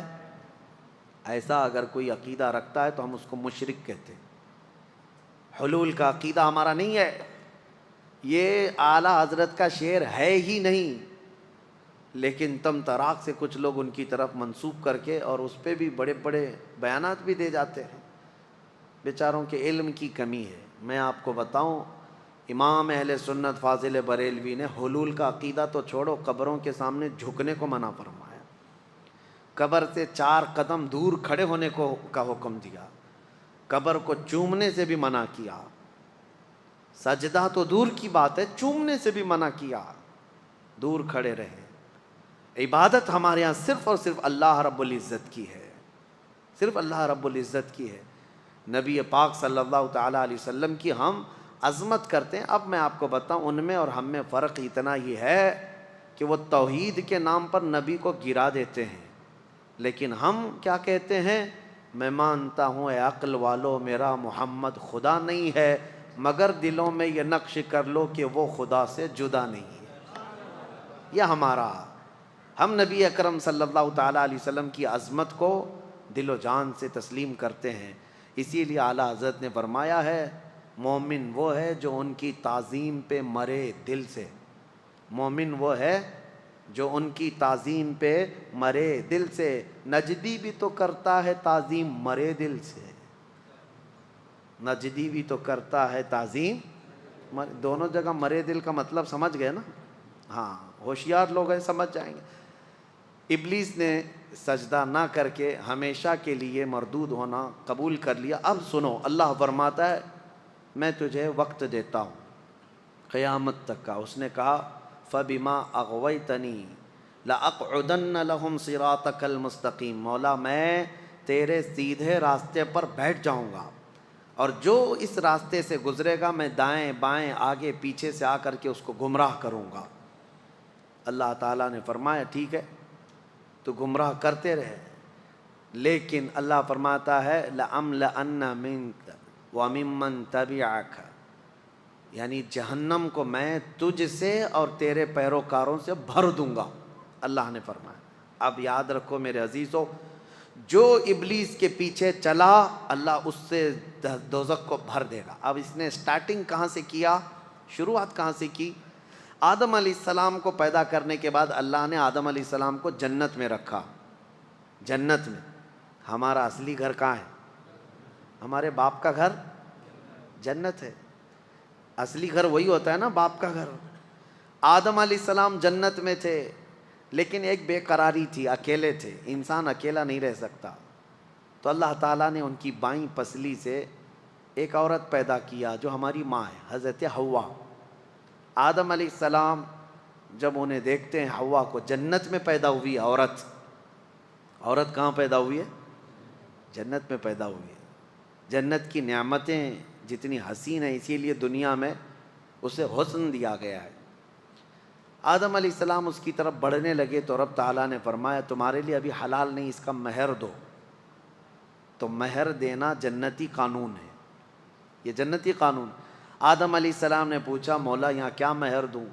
ایسا اگر کوئی عقیدہ رکھتا ہے تو ہم اس کو مشرک کہتے ہیں. حلول کا عقیدہ ہمارا نہیں ہے، یہ اعلیٰ حضرت کا شعر ہے ہی نہیں. لیکن تم طراق سے کچھ لوگ ان کی طرف منسوب کر کے اور اس پہ بھی بڑے بڑے بیانات بھی دے جاتے ہیں. بیچاروں کے علم کی کمی ہے. میں آپ کو بتاؤں، امام اہل سنت فاضل بریلوی نے حلول کا عقیدہ تو چھوڑو، قبروں کے سامنے جھکنے کو منع فرمایا، قبر سے 4 قدم دور کھڑے ہونے کا حکم دیا، قبر کو چومنے سے بھی منع کیا، سجدہ تو دور کی بات ہے چومنے سے بھی منع کیا، دور کھڑے رہے. عبادت ہمارے ہاں صرف اور صرف اللہ رب العزت کی ہے، صرف اللہ رب العزت کی ہے. نبی پاک صلی اللہ تعالیٰ علیہ وسلم کی ہم عظمت کرتے ہیں. اب میں آپ کو بتاؤں ان میں اور ہم میں فرق اتنا ہی ہے کہ وہ توحید کے نام پر نبی کو گرا دیتے ہیں، لیکن ہم کیا کہتے ہیں؟ میں مانتا ہوں اے عقل والو میرا محمد خدا نہیں ہے، مگر دلوں میں یہ نقش کر لو کہ وہ خدا سے جدا نہیں ہے. یہ ہمارا، ہم نبی اکرم صلی اللہ تعالیٰ علیہ وسلم کی عظمت کو دل و جان سے تسلیم کرتے ہیں. اسی لیے اعلیٰ حضرت نے فرمایا ہے مومن وہ ہے جو ان کی تعظیم پہ مرے دل سے. مومن وہ ہے جو ان کی تعظیم پہ مرے دل سے. نجدی بھی تو کرتا ہے تعظیم مرے دل سے، نجدی بھی تو کرتا ہے تعظیم دونوں جگہ مرے دل کا مطلب سمجھ گئے نا؟ ہاں ہوشیار لوگ ہیں سمجھ جائیں گے. ابلیس نے سجدہ نہ کر کے ہمیشہ کے لیے مردود ہونا قبول کر لیا. اب سنو، اللہ فرماتا ہے میں تجھے وقت دیتا ہوں قیامت تک کا. اس نے کہا فَبِمَا أَغْوَيْتَنِي لَأَقْعُدَنَّ لَهُمْ صِرَاطَكَ الْمُسْتَقِيمَ. مولا میں تیرے سیدھے راستے پر بیٹھ جاؤں گا، اور جو اس راستے سے گزرے گا میں دائیں بائیں آگے پیچھے سے آ کر کے اس کو گمراہ کروں گا. اللہ تعالیٰ نے فرمایا ٹھیک ہے تو گمراہ کرتے رہے، لیکن اللہ فرماتا ہے لَأَمْلَأَنَّ مِنْكَ وَمِمَّنْ تَبِعَكَ، یعنی جہنم کو میں تجھ سے اور تیرے پیروکاروں سے بھر دوں گا. اللہ نے فرمایا. اب یاد رکھو میرے عزیزو، جو ابلیس کے پیچھے چلا اللہ اس سے دوزخ کو بھر دے گا. اب اس نے سٹارٹنگ کہاں سے کیا؟ شروعات کہاں سے کی؟ آدم علیہ السلام کو پیدا کرنے کے بعد اللہ نے آدم علیہ السلام کو جنت میں رکھا. جنت میں. ہمارا اصلی گھر کہاں ہے؟ ہمارے باپ کا گھر جنت ہے. اصلی گھر وہی ہوتا ہے نا، باپ کا گھر. آدم علیہ السلام جنت میں تھے، لیکن ایک بے قراری تھی، اکیلے تھے. انسان اکیلا نہیں رہ سکتا، تو اللہ تعالیٰ نے ان کی بائیں پسلی سے ایک عورت پیدا کیا جو ہماری ماں ہے، حضرت حوا. آدم علیہ السلام جب انہیں دیکھتے ہیں حوا کو، جنت میں پیدا ہوئی عورت. عورت کہاں پیدا ہوئی ہے؟ جنت میں پیدا ہوئی ہے. جنت کی نعمتیں جتنی حسین ہیں، اسی لیے دنیا میں اسے حسن دیا گیا ہے. آدم علیہ السلام اس کی طرف بڑھنے لگے تو رب تعالیٰ نے فرمایا تمہارے لیے ابھی حلال نہیں، اس کا مہر دو۔ تو مہر دینا جنتی قانون ہے، یہ جنتی قانون۔ آدم علیہ السلام نے پوچھا مولا یہاں کیا مہر دوں؟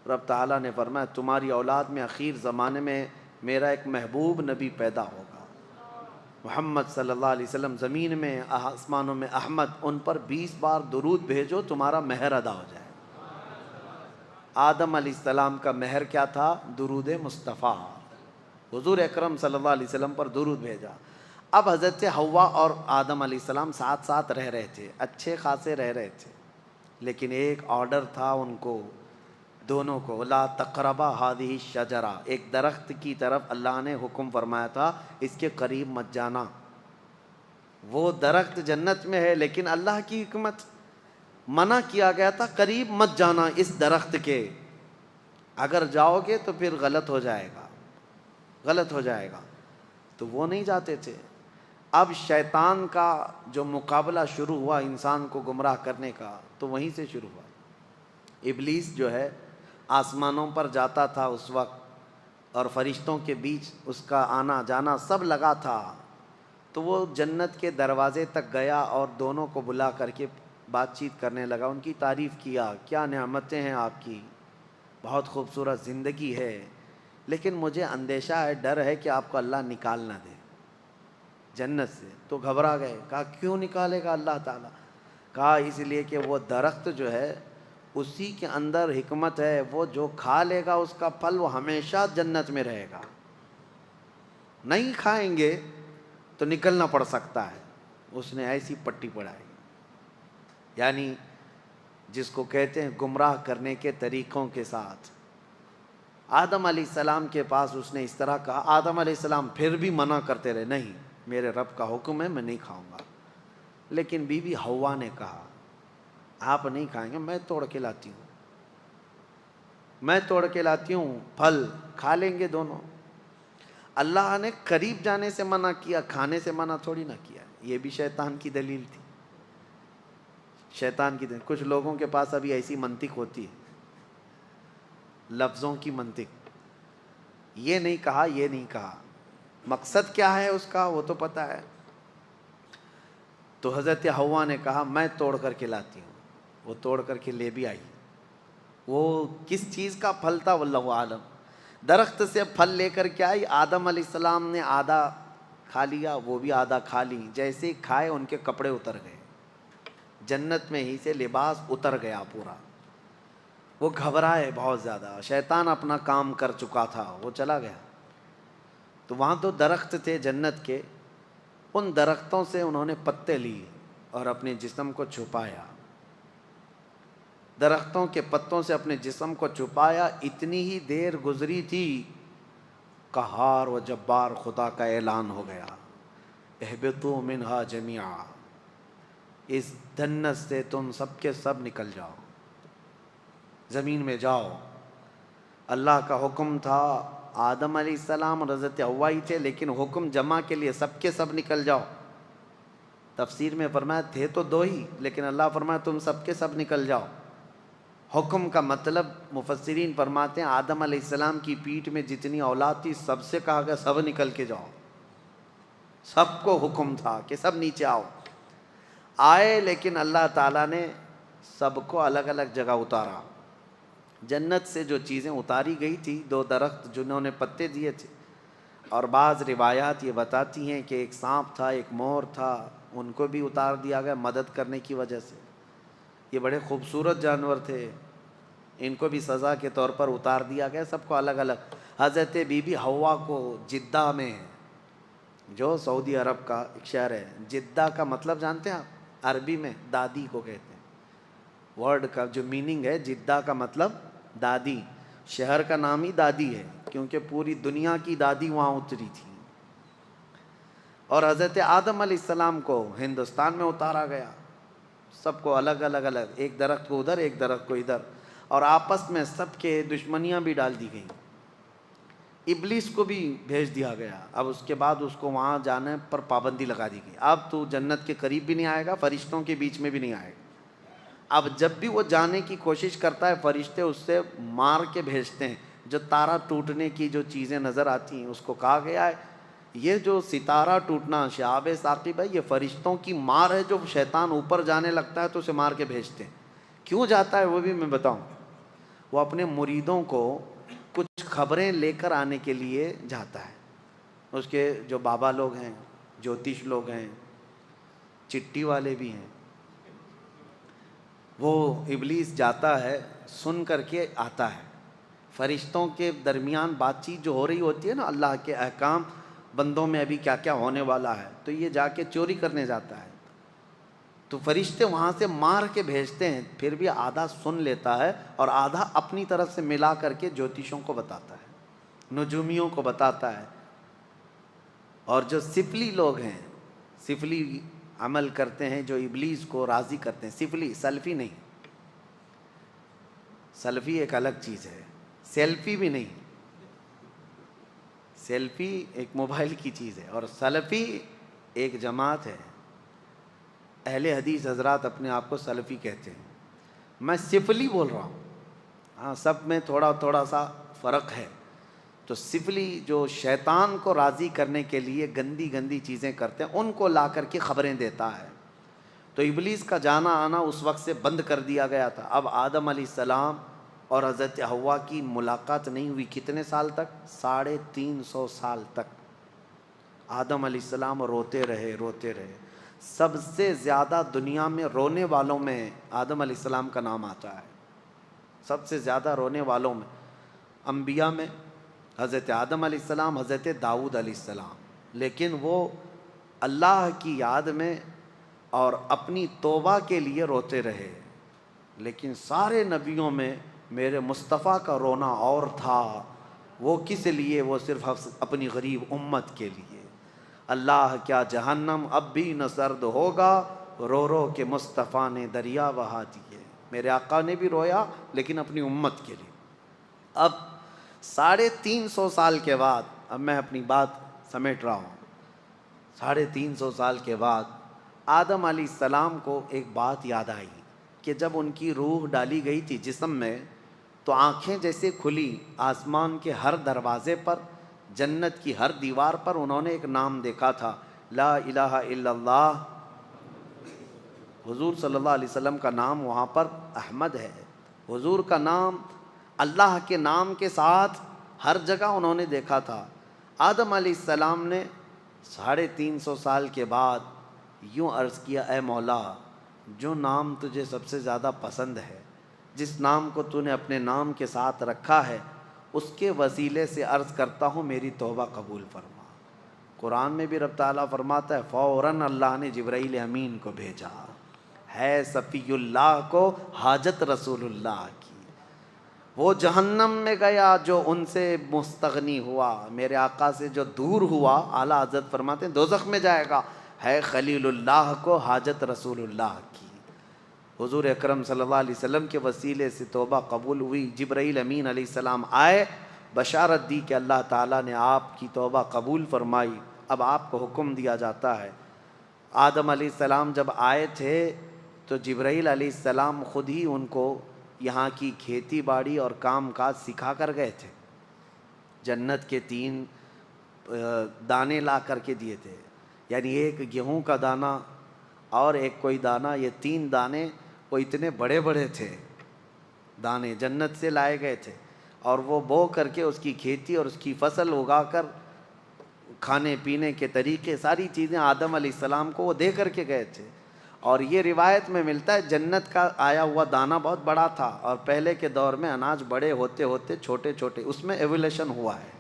رب تعالیٰ نے فرمایا تمہاری اولاد میں اخیر زمانے میں میرا ایک محبوب نبی پیدا ہوگا، محمد صلی اللہ علیہ وسلم، زمین میں آسمانوں میں احمد، ان پر 20 بار درود بھیجو تمہارا مہر ادا ہو جائے۔ آدم علیہ السلام کا مہر کیا تھا؟ درود مصطفیٰ، حضور اکرم صلی اللہ علیہ وسلم پر درود بھیجا۔ اب حضرت حوا اور آدم علیہ السلام ساتھ ساتھ رہ رہے تھے، اچھے خاصے رہ رہے تھے، لیکن ایک آرڈر تھا ان کو دونوں کو، لا تقربا هذه الشجرہ، ایک درخت کی طرف اللہ نے حکم فرمایا تھا اس کے قریب مت جانا۔ وہ درخت جنت میں ہے لیکن اللہ کی حکمت، منع کیا گیا تھا قریب مت جانا اس درخت کے، اگر جاؤ گے تو پھر غلط ہو جائے گا، غلط ہو جائے گا، تو وہ نہیں جاتے تھے۔ اب شیطان کا جو مقابلہ شروع ہوا انسان کو گمراہ کرنے کا، تو وہیں سے شروع ہوا۔ ابلیس جو ہے آسمانوں پر جاتا تھا اس وقت، اور فرشتوں کے بیچ اس کا آنا جانا سب لگا تھا، تو وہ جنت کے دروازے تک گیا اور دونوں کو بلا کر کے بات چیت کرنے لگا، ان کی تعریف کیا، کیا نعمتیں ہیں آپ کی، بہت خوبصورت زندگی ہے، لیکن مجھے اندیشہ ہے، ڈر ہے کہ آپ کو اللہ نکال نہ دے جنت سے۔ تو گھبرا گئے، کہا کیوں نکالے گا اللہ تعالیٰ؟ کہا اس لیے کہ وہ درخت جو ہے اسی کے اندر حکمت ہے، وہ جو کھا لے گا اس کا پھل وہ ہمیشہ جنت میں رہے گا، نہیں کھائیں گے تو نکلنا پڑ سکتا ہے۔ اس نے ایسی پٹی پڑھائی، یعنی جس کو کہتے ہیں گمراہ کرنے کے طریقوں کے ساتھ۔ آدم علیہ السلام کے پاس اس نے اس طرح کہا، آدم علیہ السلام پھر بھی منع کرتے رہے، نہیں میرے رب کا حکم ہے میں نہیں کھاؤں گا۔ لیکن بی بی حوا نے کہا آپ نہیں کھائیں گے، میں توڑ کے لاتی ہوں، میں توڑ کے لاتی ہوں، پھل کھا لیں گے دونوں۔ اللہ نے قریب جانے سے منع کیا، کھانے سے منع تھوڑی نہ کیا۔ یہ بھی شیطان کی دلیل تھی، شیطان کی دلیل۔ کچھ لوگوں کے پاس ابھی ایسی منطق ہوتی ہے، لفظوں کی منطق، یہ نہیں کہا یہ نہیں کہا، مقصد کیا ہے اس کا وہ تو پتہ ہے۔ تو حضرت حوا نے کہا میں توڑ کر کے لاتی ہوں، وہ توڑ کر کے لے بھی آئی۔ وہ کس چیز کا پھل تھا واللہ عالم، درخت سے پھل لے کر کے آئی۔ آدم علیہ السلام نے آدھا کھا لیا، وہ بھی آدھا کھا لی، جیسے ہی کھائے ان کے کپڑے اتر گئے، جنت میں ہی سے لباس اتر گیا پورا۔ وہ گھبرائے بہت زیادہ، شیطان اپنا کام کر چکا تھا، وہ چلا گیا۔ تو وہاں تو درخت تھے جنت کے، ان درختوں سے انہوں نے پتے لیے اور اپنے جسم کو چھپایا، درختوں کے پتوں سے اپنے جسم کو چھپایا۔ اتنی ہی دیر گزری تھی، قہار و جبار خدا کا اعلان ہو گیا، اہبطوا منہا جمیعا، اس جنت سے تم سب کے سب نکل جاؤ، زمین میں جاؤ۔ اللہ کا حکم تھا، آدم علیہ السلام اور حضرت حوا ہی تھے، لیکن حکم جمع کے لیے سب کے سب نکل جاؤ۔ تفسیر میں فرمایا تھے تو دو ہی، لیکن اللہ فرمایا تم سب کے سب نکل جاؤ۔ حکم کا مطلب مفسرین فرماتے ہیں آدم علیہ السلام کی پیٹھ میں جتنی اولاد تھی سب سے کہا گیا سب نکل کے جاؤ، سب کو حکم تھا کہ سب نیچے آؤ۔ آئے، لیکن اللہ تعالیٰ نے سب کو الگ الگ جگہ اتارا۔ جنت سے جو چیزیں اتاری گئی تھی، دو درخت جنہوں نے پتے دیے تھے، اور بعض روایات یہ بتاتی ہیں کہ ایک سانپ تھا، ایک مور تھا، ان کو بھی اتار دیا گیا مدد کرنے کی وجہ سے۔ یہ بڑے خوبصورت جانور تھے، ان کو بھی سزا کے طور پر اتار دیا گیا، سب کو الگ الگ۔ حضرت بی بی حوا کو جدہ میں، جو سعودی عرب کا ایک شہر ہے، جدہ کا مطلب جانتے ہیں آپ؟ عربی میں دادی کو کہتے ہیں، ورڈ کا جو میننگ ہے جدہ کا مطلب دادی، شہر کا نام ہی دادی ہے کیونکہ پوری دنیا کی دادی وہاں اتری تھی۔ اور حضرت آدم علیہ السلام کو ہندوستان میں اتارا گیا، سب کو الگ الگ الگ، ایک درخت کو ادھر ایک درخت کو ادھر، اور آپس میں سب کے دشمنیاں بھی ڈال دی گئیں۔ ابلیس کو بھی بھیج دیا گیا، اب اس کے بعد اس کو وہاں جانے پر پابندی لگا دی گئی، اب تو جنت کے قریب بھی نہیں آئے گا، فرشتوں کے بیچ میں بھی نہیں آئے گا، اب جب بھی وہ جانے کی کوشش کرتا ہے فرشتے اس سے مار کے بھیجتے ہیں. جو تارا ٹوٹنے کی جو چیزیں نظر آتی ہیں اس کو کہا گیا ہے یہ جو ستارہ ٹوٹنا شہاب ثاقب ہے یہ فرشتوں کی مار ہے. جو شیطان اوپر جانے لگتا ہے تو اسے مار کے بھیجتے ہیں. کیوں جاتا ہے وہ بھی میں بتاؤں. وہ اپنے مریدوں کو کچھ خبریں لے کر آنے کے لیے جاتا ہے. اس کے جو بابا لوگ ہیں, جوتش لوگ ہیں, چٹی والے بھی ہیں, وہ ابلیس جاتا ہے سن کر کے آتا ہے. فرشتوں کے درمیان بات چیت جو ہو رہی ہوتی ہے نا, اللہ کے احکام بندوں میں ابھی کیا کیا ہونے والا ہے, تو یہ جا کے چوری کرنے جاتا ہے. تو فرشتے وہاں سے مار کے بھیجتے ہیں, پھر بھی آدھا سن لیتا ہے اور آدھا اپنی طرف سے ملا کر کے جوتشوں کو بتاتا ہے, نجومیوں کو بتاتا ہے. اور جو سفلی لوگ ہیں, سفلی عمل کرتے ہیں جو ابلیس کو راضی کرتے ہیں, سفلی, سلفی نہیں. سلفی ایک الگ چیز ہے, سیلفی بھی نہیں. سیلفی ایک موبائل کی چیز ہے اور سلفی ایک جماعت ہے. اہل حدیث حضرات اپنے آپ کو سلفی کہتے ہیں. میں سفلی بول رہا ہوں, ہاں سب میں تھوڑا تھوڑا سا فرق ہے. تو سفلی جو شیطان کو راضی کرنے کے لیے گندی گندی چیزیں کرتے ہیں ان کو لا کر کے خبریں دیتا ہے. تو ابلیس کا جانا آنا اس وقت سے بند کر دیا گیا تھا. اب آدم علیہ السلام اور حضرت حوا کی ملاقات نہیں ہوئی. کتنے سال تک؟ 350 سال تک. آدم علیہ السلام روتے رہے روتے رہے. سب سے زیادہ دنیا میں رونے والوں میں آدم علیہ السلام کا نام آتا ہے. سب سے زیادہ رونے والوں میں انبیاء میں حضرت آدم علیہ السلام, حضرت داؤد علیہ السلام. لیکن وہ اللہ کی یاد میں اور اپنی توبہ کے لیے روتے رہے. لیکن سارے نبیوں میں میرے مصطفیٰ کا رونا اور تھا. وہ کس لیے؟ وہ صرف اپنی غریب امت کے لیے. اللہ کیا جہنم اب بھی نہ سرد ہوگا, رو رو کے مصطفیٰ نے دریا بہا دیے. میرے آقا نے بھی رویا لیکن اپنی امت کے لیے. اب 350 سال کے بعد, اب میں اپنی بات سمیٹ رہا ہوں, 350 سال کے بعد آدم علیہ السلام کو ایک بات یاد آئی کہ جب ان کی روح ڈالی گئی تھی جسم میں تو آنکھیں جیسے کھلی, آسمان کے ہر دروازے پر, جنت کی ہر دیوار پر انہوں نے ایک نام دیکھا تھا, لا الہ الا اللہ. حضور صلی اللہ علیہ وسلم کا نام وہاں پر احمد ہے. حضور کا نام اللہ کے نام کے ساتھ ہر جگہ انہوں نے دیکھا تھا. آدم علیہ السلام نے 350 سال کے بعد یوں عرض کیا, اے مولا, جو نام تجھے سب سے زیادہ پسند ہے, جس نام کو تو نے اپنے نام کے ساتھ رکھا ہے, اس کے وسیلے سے عرض کرتا ہوں میری توبہ قبول فرما. قرآن میں بھی رب تعالیٰ فرماتا ہے فوراً اللہ نے جبرائیل امین کو بھیجا, ہے صفی اللہ کو حاجت رسول اللہ کی. وہ جہنم میں گیا جو ان سے مستغنی ہوا, میرے آقا سے جو دور ہوا, اعلیٰ حضرت فرماتے ہیں دوزخ میں جائے گا. ہے خلیل اللہ کو حاجت رسول اللہ کی. حضور اکرم صلی اللہ علیہ وسلم کے وسیلے سے توبہ قبول ہوئی. جبرائیل امین علیہ السلام آئے, بشارت دی کہ اللہ تعالیٰ نے آپ کی توبہ قبول فرمائی. اب آپ کو حکم دیا جاتا ہے. آدم علیہ السلام جب آئے تھے تو جبرائیل علیہ السلام خود ہی ان کو یہاں کی کھیتی باڑی اور کام کاج سکھا کر گئے تھے. جنت کے 3 دانے لا کر کے دیے تھے, یعنی ایک گیہوں کا دانہ اور ایک کوئی دانہ, یہ 3 دانے وہ اتنے بڑے بڑے تھے دانے, جنت سے لائے گئے تھے. اور وہ بو کر کے اس کی کھیتی اور اس کی فصل اگا کر کھانے پینے کے طریقے ساری چیزیں آدم علیہ السلام کو وہ دے کر کے گئے تھے. اور یہ روایت میں ملتا ہے جنت کا آیا ہوا دانہ بہت بڑا تھا, اور پہلے کے دور میں اناج بڑے ہوتے ہوتے چھوٹے چھوٹے, اس میں ایولیشن ہوا ہے.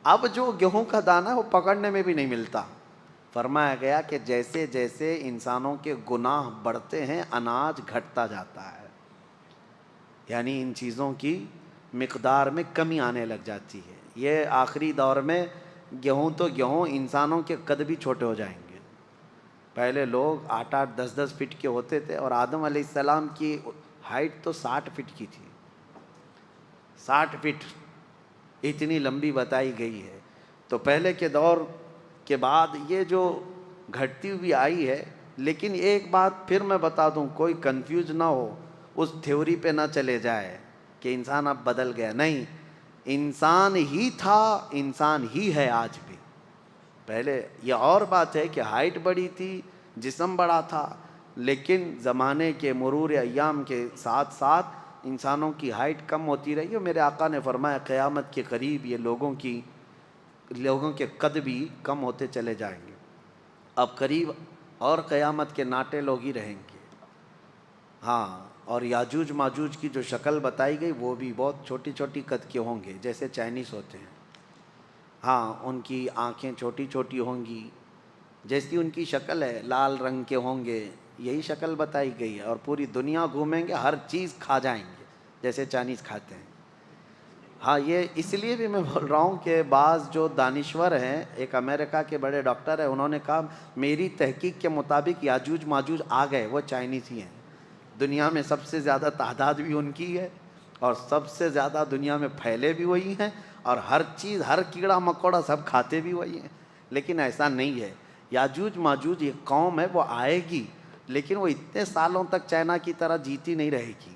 اب جو گیہوں کا دانہ وہ پکڑنے میں بھی نہیں ملتا. فرمایا گیا کہ جیسے جیسے انسانوں کے گناہ بڑھتے ہیں اناج گھٹتا جاتا ہے, یعنی ان چیزوں کی مقدار میں کمی آنے لگ جاتی ہے. یہ آخری دور میں گیہوں تو گیہوں, انسانوں کے قد بھی چھوٹے ہو جائیں گے. پہلے لوگ 8-8 10-10 فٹ کے ہوتے تھے, اور آدم علیہ السلام کی ہائٹ تو 60 فٹ کی تھی. 60 فٹ اتنی لمبی بتائی گئی ہے. تو پہلے کے دور کے بعد یہ جو گھٹتی ہوئی آئی ہے لیکن ایک بات پھر میں بتا دوں، کوئی کنفیوز نہ ہو، اس تھیوری پہ نہ چلے جائے کہ انسان اب بدل گیا. نہیں، انسان ہی تھا، انسان ہی ہے آج بھی. پہلے یہ اور بات ہے کہ ہائٹ بڑی تھی، جسم بڑا تھا، لیکن زمانے کے مرور ایام کے ساتھ ساتھ انسانوں کی ہائٹ کم ہوتی رہی. اور میرے آقا نے فرمایا قیامت کے قریب یہ لوگوں کے قد بھی کم ہوتے چلے جائیں گے. اب قریب اور قیامت کے ناٹے لوگ ہی رہیں گے. ہاں، اور یاجوج ماجوج کی جو شکل بتائی گئی وہ بھی بہت چھوٹی چھوٹی قد کے ہوں گے، جیسے چائنیز ہوتے ہیں. ہاں، ان کی آنکھیں چھوٹی چھوٹی ہوں گی، جیسی ان کی شکل ہے، لال رنگ کے ہوں گے، یہی شکل بتائی گئی ہے. اور پوری دنیا گھومیں گے، ہر چیز کھا جائیں گے جیسے چائنیز کھاتے ہیں. ہاں، یہ اس لیے بھی میں بول رہا ہوں کہ بعض جو دانشور ہیں، ایک امریکہ کے بڑے ڈاکٹر ہیں، انہوں نے کہا میری تحقیق کے مطابق یاجوج ماجوج آ گئے، وہ چائنیز ہی ہیں. دنیا میں سب سے زیادہ تعداد بھی ان کی ہے، اور سب سے زیادہ دنیا میں پھیلے بھی وہی ہیں، اور ہر چیز، ہر کیڑا مکوڑا سب کھاتے بھی وہی ہیں. لیکن ایسا نہیں ہے. یاجوج ماجوج ایک قوم ہے، وہ آئے گی، لیکن وہ اتنے سالوں تک چائنا کی طرح جیتی نہیں رہے گی.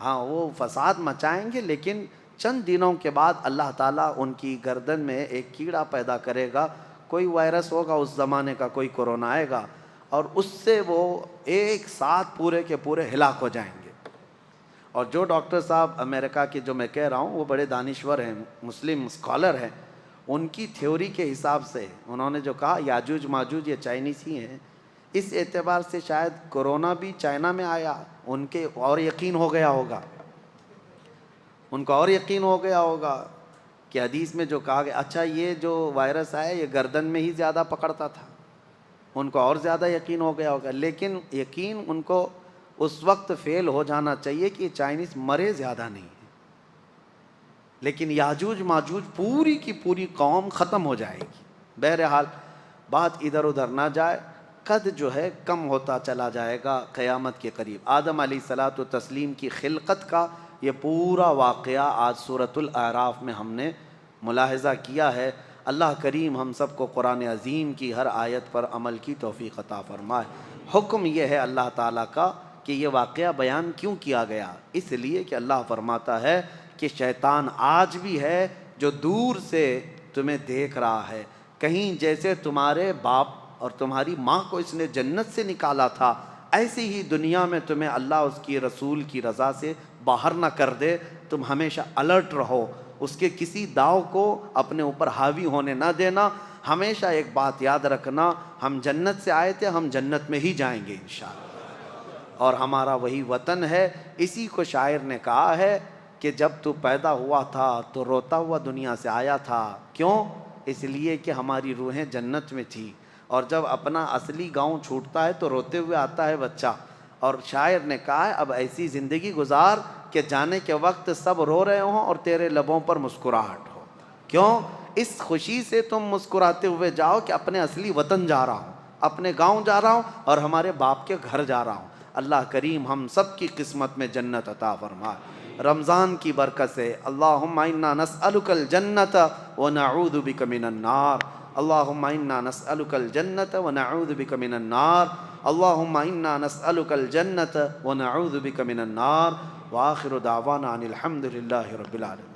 ہاں، وہ فساد مچائیں گے، لیکن چند دنوں کے بعد اللہ تعالیٰ ان کی گردن میں ایک کیڑا پیدا کرے گا. کوئی وائرس ہوگا اس زمانے کا، کوئی کورونا آئے گا، اور اس سے وہ ایک ساتھ پورے کے پورے ہلاک ہو جائیں گے. اور جو ڈاکٹر صاحب امریکہ کے جو میں کہہ رہا ہوں، وہ بڑے دانشور ہیں، مسلم اسکالر ہیں. ان کی تھیوری کے حساب سے انہوں نے جو کہا یاجوج ماجوج یہ چائنیز ہی ہیں، اس اعتبار سے شاید کورونا بھی چائنا میں آیا، ان کے اور یقین ہو گیا ہوگا، ان کو اور یقین ہو گیا ہوگا کہ حدیث میں جو کہا گیا، اچھا یہ جو وائرس آیا یہ گردن میں ہی زیادہ پکڑتا تھا، ان کو اور زیادہ یقین ہو گیا ہوگا. لیکن یقین ان کو اس وقت فیل ہو جانا چاہیے کہ چائنیز مرے زیادہ نہیں ہے، لیکن یاجوج ماجوج پوری کی پوری قوم ختم ہو جائے گی. بہرحال بات ادھر ادھر نہ جائے، قد جو ہے کم ہوتا چلا جائے گا قیامت کے قریب. آدم علیہ الصلاۃ والتسلیم کی خلقت کا یہ پورا واقعہ آج سورۃ الاعراف میں ہم نے ملاحظہ کیا ہے. اللہ کریم ہم سب کو قرآن عظیم کی ہر آیت پر عمل کی توفیق عطا فرمائے. حکم یہ ہے اللہ تعالیٰ کا کہ یہ واقعہ بیان کیوں کیا گیا؟ اس لیے کہ اللہ فرماتا ہے کہ شیطان آج بھی ہے جو دور سے تمہیں دیکھ رہا ہے. کہیں جیسے تمہارے باپ اور تمہاری ماں کو اس نے جنت سے نکالا تھا، ایسی ہی دنیا میں تمہیں اللہ اس کی رسول کی رضا سے باہر نہ کر دے. تم ہمیشہ الرٹ رہو، اس کے کسی داؤ کو اپنے اوپر حاوی ہونے نہ دینا. ہمیشہ ایک بات یاد رکھنا، ہم جنت سے آئے تھے، ہم جنت میں ہی جائیں گے انشاءاللہ، اور ہمارا وہی وطن ہے. اسی کو شاعر نے کہا ہے کہ جب تو پیدا ہوا تھا تو روتا ہوا دنیا سے آیا تھا. کیوں؟ اس لیے کہ ہماری روحیں جنت میں تھی، اور جب اپنا اصلی گاؤں چھوٹتا ہے تو روتے ہوئے آتا ہے بچہ. اور شاعر نے کہا ہے اب ایسی زندگی گزار کہ جانے کے وقت سب رو رہے ہوں اور تیرے لبوں پر مسکراہٹ ہو. کیوں؟ اس خوشی سے تم مسکراتے ہوئے جاؤ کہ اپنے اصلی وطن جا رہا ہوں، اپنے گاؤں جا رہا ہوں، اور ہمارے باپ کے گھر جا رہا ہوں. اللہ کریم ہم سب کی قسمت میں جنت عطا فرمائے. رمضان کی برکت سے اللہم انا نسألک الجنت ونعوذ بک من النار. اللہم انا نسألک الجنت ونعوذ بک من النار. اللہم انا نسألک الجنت ونعوذ بک من النار. وآخر دعوانا ان الحمد للہ رب العالمین.